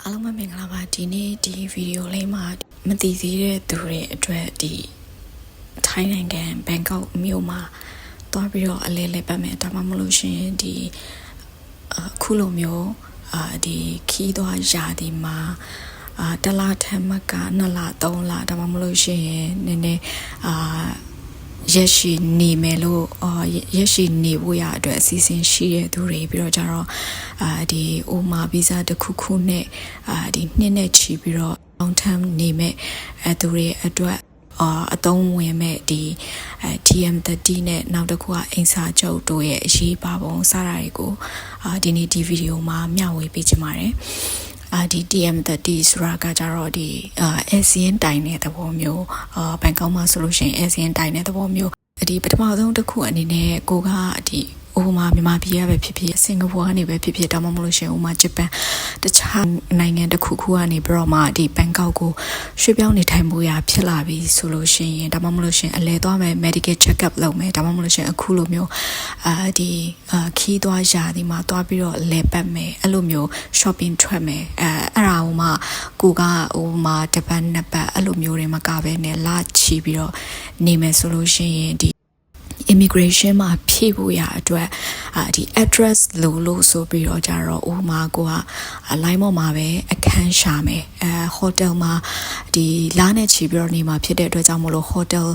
အားလုံးပဲမင်္ဂလာပါဒီနေ့ဒီဗီဒီယိုလေးမှာမသိသေးတဲ့သူတွေအတွက်ဒီထိုင်းနိုင်ငံဘန်ကောက်မြို့မှာတွားပြီးတော့အလဲလဲပတ်မယ်ဒါမှမဟုတ်ရှင်ဒီအခုလိုမျိုးဒီခီးသွားရာဒီမှာတလားထမက2လ3လဒါမှမဟုတ်ရှင်နည်းနည်းရက်ရှိနေမယ်လို့ရက်ရှိနေဖို့ရအတွက်အစီအစဉ်ရှိတဲ့သူတွေပြီးတော့ကြတော့ဒီအိုမာဗီဇာတစ်ခုခုနဲ့ဒီနှစ်နဲ့ချီပြီးတော့ long term နေမဲ့သူတွေအတွက်အသုံးဝင်မဲ့ဒီTM30 နဲ့နောက်တစ်ခုကအိမ်စာချုပ်တို့ရဲ့အရေးပါပုံစတာတွေကိုဒီနေ့ဒီဗီဒီယိုမှာမျှဝေပေးချင်ပါတယ်ဒီ TM30 ဆိုတာကကြတော့ဒီASEAN တိုင်တဲ့သဘောမျိုးဘန်ကောက်မှာဆိုလို့ရှိရင် ASEAN တိုင်တဲ့သဘောမျိုးဒီပထမဆုံးတစ်ခုအနေနဲ့ကိုကဒီဥပမာမြန်မာပြည်ရပဲဖြစ်ဖြစ်စင်ကာပူကနေပဲဖြစ်ဖြစ်ဒါမှမဟုတ်လို့ရှိရင်ဥပမာဂျပန်တခြားနိုင်ငံတစ်ခုခုကနေပြီးတော့မှဒီဘန်ကောက်ကိုရွှေ့ပြောင်းနေထိုင်မှုရဖြစ်လာပြီဆိုလို့ရှိရင်ဒါမှမဟုတ်လို့ရှိရင်အလဲသွားမယ် medical check up လုပ်မယ်ဒါမှမဟုတ်လို့ရှိရင်အခုလိုမျိုးဒီခီးသွားရာဒီမှာသွားပြီးတော့လဲပတ်မယ်အဲ့လိုမျိုး shopping ထွက်မယ်အဲ့ဒါဟိုမှကိုကဟိုမှာဂျပန်နှစ်ပတ်အဲ့လိုမျိုးတွေမကပဲနဲ့လာချီပြီးတော့နေမယ်ဆိုလို့ရှိရင်ဒီimmigration မှာဖြည့်ဖို့ရအတွက်ဒီ address လို့ဆိုပြီးတော့ကြတော့ဥပမာကိုက line ပေါ်မှာပဲအခန်းရှာမယ်hotel မှာဒီလာနဲ့ချီပြီးတော့နေမှာဖြစ်တဲ့အတွက်ကြောင့်မလို့ hotel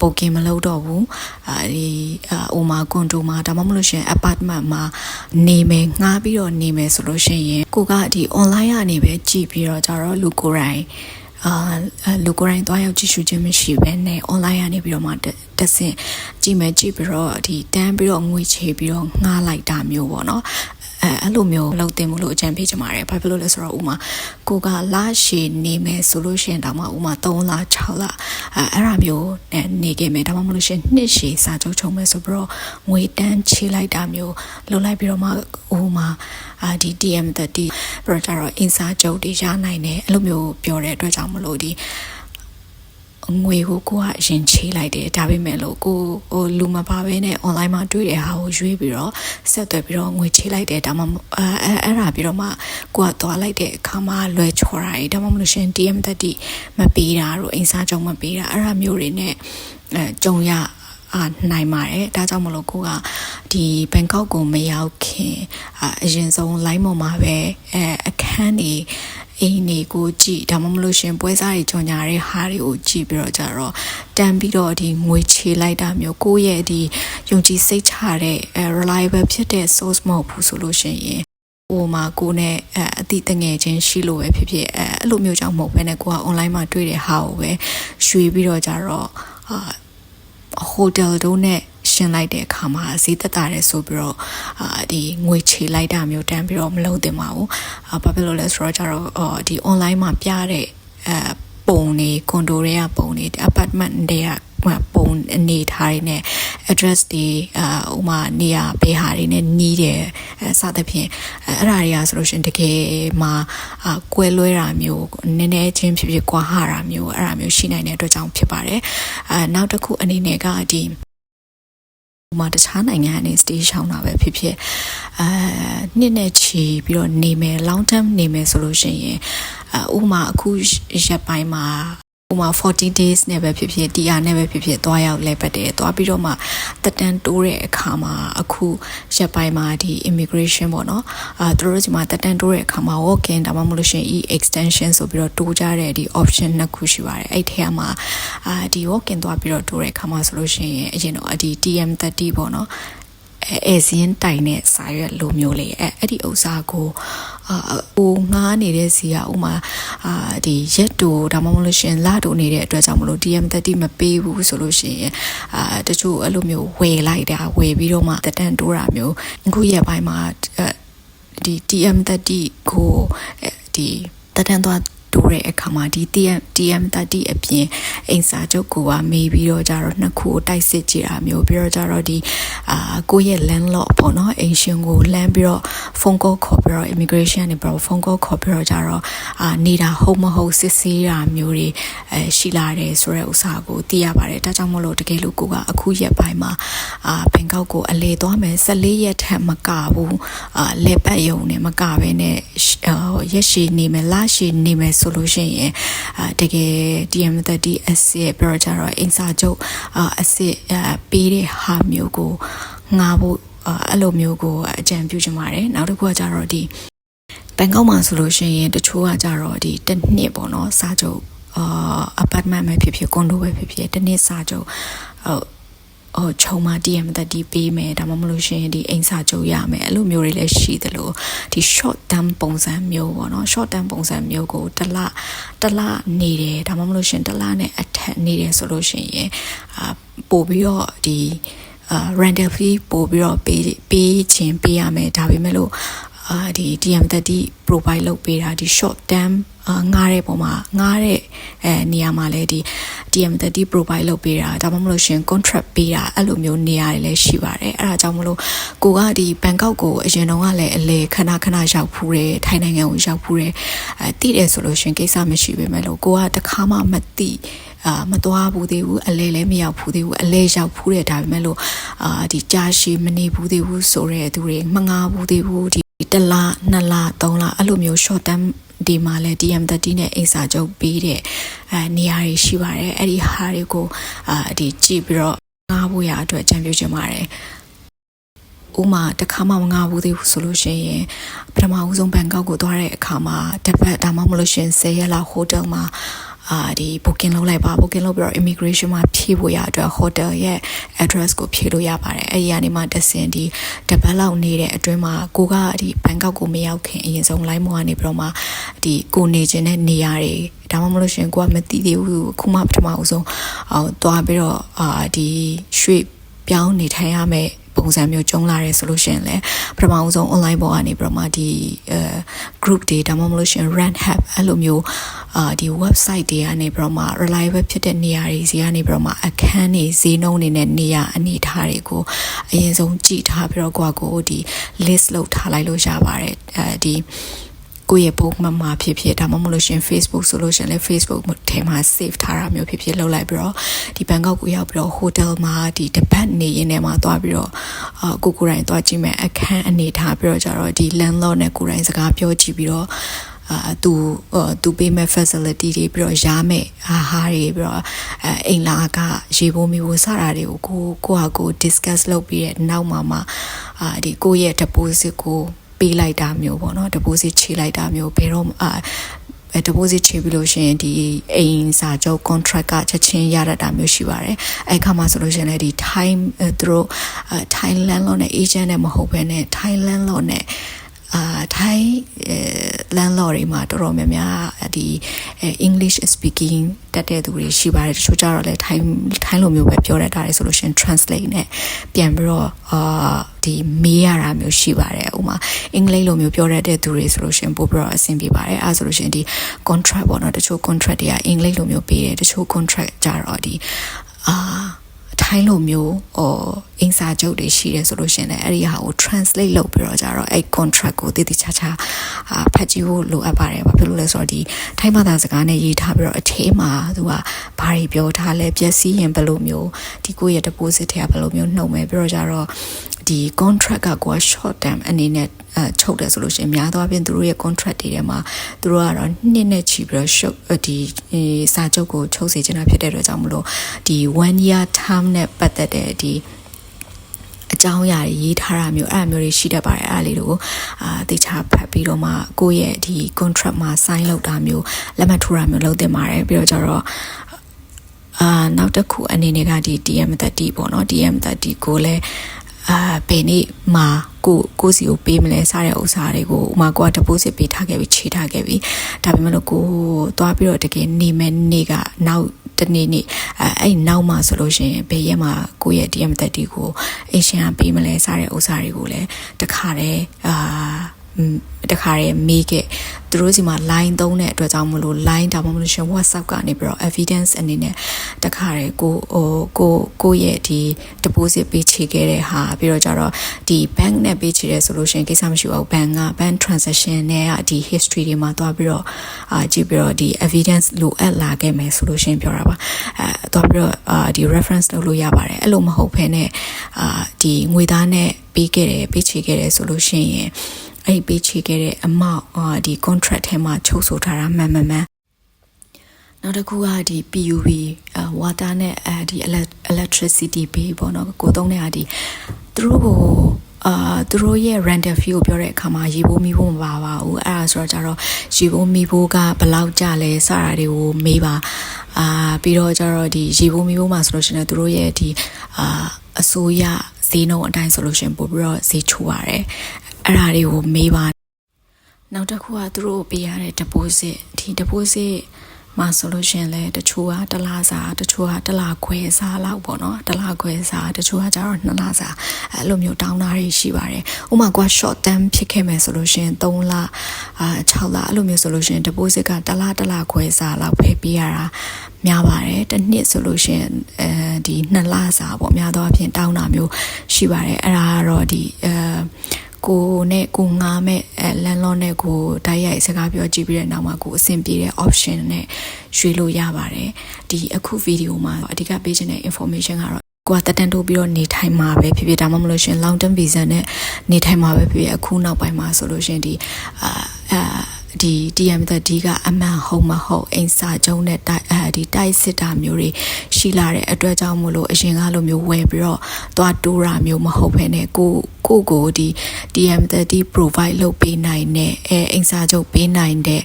booking မလုပ်တော့ဘူးဒီဥပမာ condo မှာဒါမှမဟုတ်လို့ရှင် apartment မှာနေမယ်ငှားပြီးတော့နေမယ်ဆိုလို့ရှိရင်ကိုကဒီ online ကနေပဲကြည့်ပြီးတော့ကြတော့လူကိုယ်တိုင်လူကိုယ်တိုင်သွားရောက်ကြည့်ရှုခြင်းမရှိဘဲနဲ့ online ကနေပြီးတော့မှတက်ဆင့်ကြည့်မယ်ကြည့်ပြီးတော့ဒီတန်းပြီးတော့ငွေချေပြီးတော့ငှားလိုက်တာမျိုးပေါ့နော်အဲ့လိုမျိုးလုပ်တင်မှုလို့အကြံပေးချင်ပါတယ်ဘာဖြစ်လို့လဲဆိုတော့ဥမာကိုကလာရှည်နေမယ်ဆိုလို့ရှိရင်ဒါမှဥမာ3လ6လအဲ့ဒါမျိုးနေခဲ့မယ်ဒါမှမဟုတ်လို့ရှိရင်နှစ်ရှည်စာချုပ်ချုပ်မယ်ဆိုပြီးတော့ငွေတန်းချေလိုက်တာမျိုးလုပ်လိုက်ပြီးတော့မှဥမာဒီ TM30 ပြီးတော့ကျတော့အင်စာချုပ်တွေရနိုင်တယ်အဲ့လိုမျိုးပြောတဲ့အတွက်ကြောင့်မလို့ဒီငွေကိုကအရင်ချေးလိုက်တယ်ဒါပေမဲ့လို့ကိုဟိုလူမပါဘဲနဲ့ online မှာတွေ့တဲ့ဟာကိုရွေးပြီးတော့ဆက်သွယ်ပြီးတော့ငွေချေးလိုက်တယ်ဒါမှအဲ့ဒါပြီးတော့မှကိုကသွားလိုက်တဲ့အခါမှာလွယ်ချော်တာတွေဒါမှမဟုတ်ရှင် TM30 မပေးတာတို့အင်စာချုပ်မပေးတာအဲ့ဒါမျိုးတွေနဲ့ကြုံရနိုင်ပါတယ်ဒါကြောင့်မလို့ကိုကဒီဘန်ကောက်ကိုမရောက်ခင်အရင်ဆုံး line ပေါ်မှာပဲအခန်းနေအိမ်နေကိုကြည့်ဒါမှမဟုတ်ရှင်ပွဲစားတွေကြော်ညာတဲ့ဟာတွေကိုကြည့်ပြီးတော့ကြတော့တန်ပြီးတော့ဒီငွေချေလိုက်တာမျိုးကိုရဲ့ဒီယုံကြည်စိတ်ချတဲ့ reliable ဖြစ်တဲ့ source မဟုတ်ဘူးဆိုလို့ရှိရင်ဟိုမှာကိုနဲ့အတိတငယ်ချင်းရှိလို့ပဲဖြစ်ဖြစ်အဲ့လိုမျိုးကြောင့်မဟုတ်ဘဲနဲ့ကိုက online မှာတွေ့တဲ့ဟာကိုပဲရွှေပြီးတော့ကြတော့ဟိုတယ်တို့နဲ့ရှင်းလိုက်တဲ့အခါမှာဈေးသက်သာတယ်ဆိုပြီးတော့ဒီငွေချေလိုက်တာမျိုးတန်းပြီးတော့မလုပ်သင့်ပါဘူးဘာဖြစ်လို့လဲဆိုတော့ကျတော့ဒီ online မှာပြတဲ့ပုံတွေ condo တွေကပုံတွေ apartment တွေကပုံအနေထားတွေနဲ့ address တွေဥမာနေရာဘေးဟာတွေနဲ့နီးတယ်စသဖြင့်အဲ့ဒါတွေကဆိုလို့ရှင်တကယ်မှာကွဲလွဲတာမျိုးနည်းနည်းချင်းဖြစ်ဖြစ်ကွာဟတာမျိုးအဲ့ဒါမျိုးရှိနိုင်တဲ့အတွက်ကြောင့်ဖြစ်ပါတယ်နောက်တစ်ခုအနေနဲ့ကဒီမှာတခြားနိုင်ငံကနေ stay ရှောင်းတာပဲဖြစ်ဖြစ်နှစ်နဲ့ချီပြီးတော့နေမယ် long term နေမယ်ဆိုလို့ရှိရင်ဥပမာအခုရက်ပိုင်းမှာဥပမာ40 days နဲ့ပဲဖြစ်ဖြစ် TR နဲ့ပဲဖြစ်ဖြစ်သွားရောက်လဲပတ်တယ်သွားပြီးတော့မှတက်တန်တိုးတဲ့အခါမှာအခုရက်ပိုင်းမှာဒီ immigration ပေါ့နော်သူတို့ဒီမှာတက်တန်တိုးတဲ့အခါမှာ walk in ဒါမှမဟုတ်လို့ရှိရင် extension ဆိုပြီးတော့တိုးကြတဲ့ဒီ option နှစ်ခုရှိပါတယ်အဲ့ထဲမှာဒီ walk in သွားပြီးတော့တိုးတဲ့အခါမှာဆိုလို့ရှိရင်အရင်တော့ဒီ TM30 ပေါ့နော်ASEAN တိုင်နဲ့စာရွက်လိုမျိုးလေးအဲ့ဒီဥစ္စာကိုငားနေတဲ့စီကဥမာဒီရက်တူဒါမှမဟုတ်လို့ရှင်လတူနေတဲ့အတွက်ကြောင့်မလို့ TM30 မပေးဘူးဆိုလို့ရှိရင်တချို့အဲ့လိုမျိုးဝယ်လိုက်တာဝယ်ပြီးတော့မှတက်တန်တိုးတာမျိုးအခုရက်ပိုင်းမှာဒီ TM30 ကိုဒီတက်တန်သွား တိုးတဲ့အခါမှာဒီ TM30 အပြင်အိမ်စာချုပ်ကိုမေးပြီးတော့ကြတော့နှစ်ခုကိုတိုက်စစ်ကြည့်တာမျိုးပြီးတော့ကြတော့ဒီကိုယ့်ရဲ့ landlord ပေါ့နော်အိမ်ရှင်ကိုလမ်းပြီးတော့ phone call ခေါ်ပြီးတော့ immigration နေပြီးတော့ phone call ခေါ်ပြီးတော့ကြတော့နေတာဟုတ်မဟုတ်စစ်ဆေးတာမျိုးတွေရှိလာတယ်ဆိုတဲ့ဥစ္စာကိုသိရပါတယ်ဒါကြောင့်မို့လို့တကယ်လို့ကိုကအခုရက်ပိုင်းမှာဘန်ကောက်ကိုအလေသွားမယ်14ရက်ထက်မကဘူးလေပတ်ယုံနဲ့မကဘဲနဲ့ရက်ရှည်နေမယ်လရှည်နေမယ်ဆိုလို့ရှိရင်တကယ် TM30 အစစ်ပြီးတော့ကြတော့အင်စာချုပ်အစစ်ပေးတဲ့ဟာမျိုးကိုငါဖို့အဲ့လိုမျိုးကိုအကြံပြုချင်ပါတယ်နောက်တစ်ခုကကြတော့ဒီဘန်ကောက်မှာဆိုလို့ရှိရင်တချို့ကကြတော့ဒီတစ်နှစ်ပေါ့နော်စာချုပ်apartment ပဲဖြစ်ဖြစ် condo ပဲဖြစ်ဖြစ်တစ်နှစ်စာချုပ်ချုံမ TM30 ပေးမယ်ဒါမှမဟုတ်ရှင်ဒီအိမ်စာချုပ်ရမယ်အဲ့လိုမျိုးတွေလည်းရှိသလိုဒီ short term ပုံစံမျိုးပေါ့နော် short term ပုံစံမျိုးကိုတစ်လနေတယ်ဒါမှမဟုတ်ရှင်တစ်လနဲ့အထက်နေတယ်ဆိုလို့ရှိရင်ပို့ပြီးတော့ဒီrental fee ပို့ပြီးတော့ပေးခြင်းပေးရမယ်ဒါပေမဲ့လို့ဒီ TM30 provide လုပ်ပေးတာဒီ short term ငားတဲ့ပုံမှာငားတဲ့နေရာမှာလည်းဒီ TM30 provide လုပ်ပေးတာဒါမှမဟုတ်ရှင် contract ပေးတာအဲ့လိုမျိုးနေရာတွေလည်းရှိပါတယ်အဲ့ဒါကြောင့်မလို့ကိုကဒီဘန်ကောက်ကိုအရင်တော့ကလည်းအလေခဏရောက်ဖူးတယ်ထိုင်းနိုင်ငံကိုရောက်ဖူးတယ်တိတယ်ဆိုလို့ရှင်ကိစ္စမရှိပေမဲ့လို့ကိုကတခါမှမတိမသွားဘူးသေးဘူးအလဲလည်းမရောက်ဘူးသေးဘူးအလဲရောက်ဖူးတယ်ဒါပေမဲ့လို့ဒီကြာရှည်မနေဘူးသေးဘူးဆိုတဲ့သူတွေမငားဘူးသေးဘူးဒီ1လ2လ3လအဲ့လိုမျိုး short term ဒီမှာလဲ TM30 နဲ့အိမ်စာချုပ်ပေးတဲ့နေရာတွေရှိပါတယ်အဲ့ဒီဟာတွေကိုဒီကြည့်ပြီးတော့ငားဖို့ရအတွက်အကြံပြုချင်ပါတယ်ဥမာတခါမှမငားဘူးသေးဘူးဆိုလို့ရှိရင်ပထမဦးဆုံးဘန်ကောက်ကိုသွားတဲ့အခါမှာတစ်ပတ်ဒါမှမဟုတ်ရှင်10ရက်လောက်ဟိုတယ်မှာဒီ booking လုပ်လိုက်ပါ booking လုပ်ပြီးတော့ immigration မှာဖြည့်ဖို့ရအတွက် hotel ရဲ့ address ကိုဖြည့်လို့ရပါတယ်အဲ့ဒီကနေမှတဆင်ဒီတပတ်လောက်နေတဲ့အတွင်းမှာကိုကဒီဘန်ကောက်ကိုမရောက်ခင်အရင်ဆုံး line မောကနေပြီးတော့မှဒီကိုနေခြင်းတဲ့နေရာတွေဒါမှမဟုတ်ရှင်ကိုကမသိသေးဘူးခုမှပထမဦးဆုံးသွားပြီးတော့ဒီရွှေ့ပြောင်းနေထိုင်ရမယ်ပုံစံမျိုးကျုံလာရဲဆိုလို့ရှိရင်လည်းပထမဦးဆုံး online ပေါ်ကနေပြီးတော့မှဒီ group တွေဒါမှမဟုတ်ရှင် rent hub အဲ့လိုမျိုးဒီ website တွေကနေပြီးတော့မှ reliable ဖြစ်တဲ့နေရာတွေစီကနေပြီးတော့မှအခန်းတွေဈေးနှုန်းတွေနဲ့နေရာအနေထားတွေကိုအရင်ဆုံးကြည့်ထားပြီးတော့ကိုဒီ list လုပ်ထားလိုက်လို့ရပါတယ်ဒီကိုယ့်ရဲ့ပုံမှန်မှာဖြစ်ဒါမှမဟုတ်ရှင် Facebook ဆိုလို့ရှင်လည်း Facebook ထဲမှာ save ထားတာမျိုးဖြစ်လုပ်လိုက်ပြီးတော့ဒီဘန်ကောက်ကိုရောက်ပြီးတော့ hotel မှာဒီတပတ်နေရင်းထဲမှာသွားပြီးတော့ကိုယ်တိုင်သွားကြည့်မယ်အခန်းအနေထားပြီးတော့ကြတော့ဒီ landlord နဲ့ကိုယ်တိုင်စကားပြောကြည့်ပြီးတော့သူပေးမဲ့ facility တွေပြီးတော့ရမယ်ဟာတွေပြီးတော့အိမ်လာကရေပုံမီကိုစတာတွေကိုကို discuss လုပ်ပြီးတဲ့နောက်မှာဒီကိုယ့်ရဲ့ deposit ကိုပေးလိုက်တာမျိုးပေါ့နော် deposit ချေလိုက်တာမျိုးဘယ်တော့ deposit ချေပြီးလို့ရှိရင်ဒီအိမ်စာချုပ် contract ကချက်ချင်းရတတ်တာမျိုးရှိပါတယ်အဲ့ခါမှာဆိုလို့ရှိရင်လည်းဒီ time သူတို့ Thailand လို့နဲ့ agent နဲ့မဟုတ်ဘဲနဲ့ Thailand လို့နဲ့ထိုင်း landlord တွေမှာတော်တော်များများဒီ English speaking တတ်တဲ့သူတွေရှိပါတယ်တချို့ကြတော့လည်းထိုင်းလိုမျိုးပဲပြောတတ်တာလေဆိုလို့ရှင် translate နဲ့ပြန်ပြီးတော့ဒီမေးရတာမျိုးရှိပါတယ်ဥမာအင်္ဂလိပ်လိုမျိုးပြောတတ်တဲ့သူတွေဆိုလို့ရှင်ပို့ပြီးတော့အဆင်ပြေပါတယ်အဲဆိုလို့ရှင်ဒီ contract ပေါ့နော်တချို့ contract တွေကအင်္ဂလိပ်လိုမျိုးပေးတယ်တချို့ contract ကြတော့ဒီထိုင်းလိုမျိုးအင်စာချုပ်တွေရှိတယ်ဆိုလို့ရှင်လည်းအဲ့ဒီဟာကို translate လုပ်ပြီးတော့ကြတော့အဲ့ contract ကိုတည်တည်ချာချာဖတ်ကြည့်ဖို့လိုအပ်ပါတယ်ဘာဖြစ်လို့လဲဆိုတော့ဒီထိုင်းဘာသာစကားနဲ့ရေးထားပြီးတော့အထဲမှာသူကဘာတွေပြောထားလဲပျက်စီးရင်ဘယ်လိုမျိုးဒီကိုယ့်ရဲ့ deposit တွေကဘယ်လိုမျိုးနှုတ်မယ်ပြီးတော့ကြတော့ဒီ contract ကကို short term အနေနဲ့ချုပ်တယ်ဆိုလို့ရှိရင်များသောအားဖြင့်သူတို့ရဲ့ contract တွေထဲမှာသူတို့ကတော့နှစ်နဲ့ချီပြီးတော့ဒီစာချုပ်ကိုချုပ်စေချင်တာဖြစ်တဲ့အတွက်ကြောင့်မလို့ဒီ 1 year term နဲ့ပတ်သက်တဲ့ဒီအကြောင်းအရာတွေရေးထားတာမျိုးအဲ့လိုမျိုးတွေရှိတတ်ပါတယ်အဲ့ဒါလေးတွေကိုသိချဖတ်ပြီးတော့မှကိုယ့်ရဲ့ဒီ contract မှာ sign လုပ်တာမျိုးလက်မှတ်ထိုးတာမျိုးလုပ်သင့်ပါတယ်ပြီးတော့ကျတော့နောက်တစ်ခုအနေနဲ့ကဒီ TM30 ပေါ့နော် TM30 ကိုလည်းဘယ်နေ့မှာကိုစီကိုပေးမလဲစတဲ့ဥစ္စာတွေကိုဥမာကိုက deposit ပေးထားခဲ့ပြီးခြေထားခဲ့ပြီးဒါပေမဲ့လို့ကိုသွားပြီးတော့တကယ်နေမဲ့နေ့ကနောက်တနေ့အဲ့နောက်မှာဆိုလို့ရှိရင်ဘယ်ရက်မှာကိုရဲ့ TM30 ကိုအရှင်ကပေးမလဲစတဲ့ဥစ္စာတွေကိုလည်းတခါတည်းမေးခဲ့ သူတို့စီမှာ line သုံးတဲ့အတွက်ကြောင့်မလို့ line ဒါမှမဟုတ်ရှင် WhatsApp ကနေပြီးတော့ evidence အနေနဲ့တခါတည်းကိုရဲ့ဒီ deposit ပေးချေခဲ့တဲ့ဟာပြီးတော့ကြတော့ဒီ bank နဲ့ပေးချေတယ်ဆိုလို့ရှင်ကိစ္စမရှိဘူး bank transaction နဲ့ဒီ history တွေမှာတွားပြီးတော့ကြည့်ပြီးတော့ဒီ evidence လိုအပ်လာခဲ့မယ်ဆိုလို့ရှင်ပြောတာပါတွားပြီးတော့ဒီ reference လုပ်လို့ရပါတယ်အဲ့လိုမဟုတ်ဘဲနဲ့ဒီငွေသားနဲ့ပေးချေခဲ့တယ်ဆိုလို့ရှင်ရင်အဲ့ပေးချေခဲ့တဲ့ amount ဒီ contract ထဲမှာချုပ်ဆိုထားတာမှန်နောက်တစ်ခုကဒီ PUB water နဲ့ဒီ electricity bill ပေါ့နော်ကိုသုံးတဲ့ဟာဒီသူတို့ရဲ့ rental fee ကိုပြောတဲ့အခါမှာရေဘိုးမီးဘိုးမပါပါဘူးအဲ့ဒါဆိုတော့ကြတော့ရေဘိုးမီးဘိုးကဘယ်လောက်ကျလဲစတာတွေကိုမေးပါပြီးတော့ကြတော့ဒီရေဘိုးမီးဘိုးမှာဆိုလို့ရှိရင်သူတို့ရဲ့ဒီအစိုးရဈေးနှုန်းအတိုင်းဆိုလို့ရှိရင်ပို့ပြီးတော့ဈေးချိုးရတယ်အဲ့ဒါတွေကိုမေးပါနောက်တစ်ခုကသူတို့ပေးရတဲ့ deposit ဒီ depositမှာဆိုလို့ရှင်လဲတချို့ကတစ်လစာတချို့ကတစ်လခွဲစာလောက်ပေါ့နော်တစ်လခွဲစာတချို့ကကျတော့2လစာအဲ့လိုမျိုးတောင်းတာတွေရှိပါတယ်ဥပမာက short term ဖြစ်ခဲ့မယ်ဆိုလို့ရှင်3လ6လအဲ့လိုမျိုးဆိုလို့ရှင် deposit ကတစ်လခွဲစာလောက်ပဲပေးရတာများပါတယ်တစ်နှစ်ဆိုလို့ရှင်ဒီ2လစာပေါ့များသောအားဖြင့်တောင်းတာမျိုးရှိပါတယ်အဲ့ဒါကတော့ဒီကိုငားမဲ့လန်လောနဲ့ကိုတိုက်ရိုက်စကားပြောကြည့်ပြီးတဲ့နောက်မှာကိုအဆင်ပြေတဲ့ option နဲ့ရွေးလို့ရပါတယ်ဒီအခုဗီဒီယိုမှာအဓိကပေးချင်တဲ့ information ကတော့ကိုကတက်တန်တိုးပြီးတော့နေထိုင်မှာပဲဖြစ်ဖြစ်ဒါမှမဟုတ်ရှင် long term visa နဲ့နေထိုင်မှာပဲဖြစ်ဖြစ်အခုနောက်ပိုင်းမှာဆိုလို့ရှင်ဒီဒီ TMD ကအမှန်ဟုတ်မဟုတ်အိမ်စာကျုံးနဲ့ဒီတိုက်စစ်တာမျိုးတွေရှိလာတဲ့အတွက်ကြောင့်မို့လို့အရင်ကလိုမျိုးဝယ်ပြီးတော့သွားတိုးတာမျိုးမဟုတ်ဘဲနဲ့ကိုဒီ TMD provide လုပ်ပေးနိုင်တဲ့အိမ်စာချုပ်ပေးနိုင်တဲ့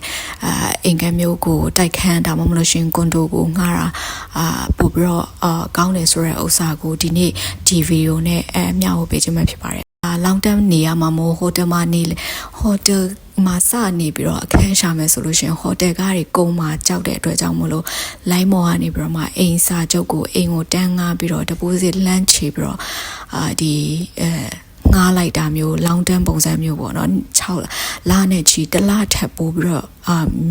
အိမ်ကမျိုးကိုတိုက်ခန်းဒါမှမဟုတ်ရှင်ကွန်ဒိုကိုငှားတာပို့ပြီးတော့ကောင်းတယ်ဆိုတဲ့ဥစ္စာကိုဒီနေ့ဒီဗီဒီယိုနဲ့မျှဝေပေးခြင်းဖြစ်ပါတယ်long term နေရမှာမို့ဟိုတယ်မှာနေဟိုတယ်မှာစနေပြီးတော့အခန်းရှာမယ်ဆိုလို့ရှင်ဟိုတယ်ကားတွေကုန်မှာကြောက်တဲ့အတွက်ကြောင့်မလို့ line မော်ကနေပြီးတော့မှအိမ်စာချုပ်ကိုအိမ်ကိုတန်းငှားပြီးတော့ deposit လမ်းချေပြီးတော့ဒီငှားလိုက်တာမျိုး long term ပုံစံမျိုးပေါ့နော်6လနဲ့ချီတစ်လထပ်ပိုးပြီးတော့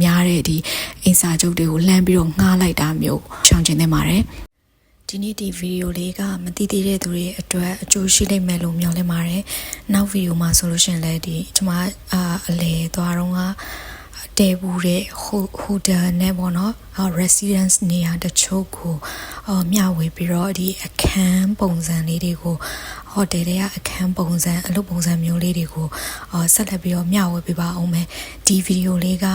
များတဲ့ဒီအိမ်စာချုပ်တွေကိုလှမ်းပြီးတော့ငှားလိုက်တာမျိုးရှောင်ကျဉ်နေပါတယ်ဒီနေ့ဒီဗီဒီယိုလေးကမသိသေးတဲ့သူတွေအတွက်အကျိုးရှိလိမ့်မယ်လို့မျှော်လင့်ပါတယ်။နောက်ဗီဒီယိုမှာဆိုလို့ရှိရင်လည်းဒီကျွန်မအလေသွားတော့ကတဲဘူးတဲ့ဟိုတယ်နဲ့ပေါ့နော် residence နေရာတချို့ကိုမျှဝေပြီးတော့ဒီအခန်းပုံစံလေးတွေကိုဟိုတယ်တွေကအခန်းပုံစံအလုပ်ပုံစံမျိုးလေးတွေကိုဆက်လက်ပြီးတော့မျှဝေပေးပါအောင်မယ်ဒီဗီဒီယိုလေးက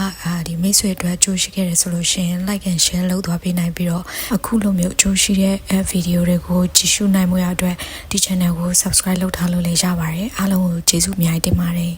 ဒီမိတ်ဆွေအတွက်ကြိုးရှိခဲ့တယ်ဆိုလို့ရှိရင် like and share လုပ်သွားပေးနိုင်ပြီးတော့အခုလိုမျိုးကြိုးရှိတဲ့ဗီဒီယိုတွေကိုကြည့်ရှုနိုင်မှုရအတွက်ဒီ channel ကို subscribe လုပ်ထားလို့လည်းရပါတယ်အားလုံးကိုကျေးဇူးအများကြီးတင်ပါတယ်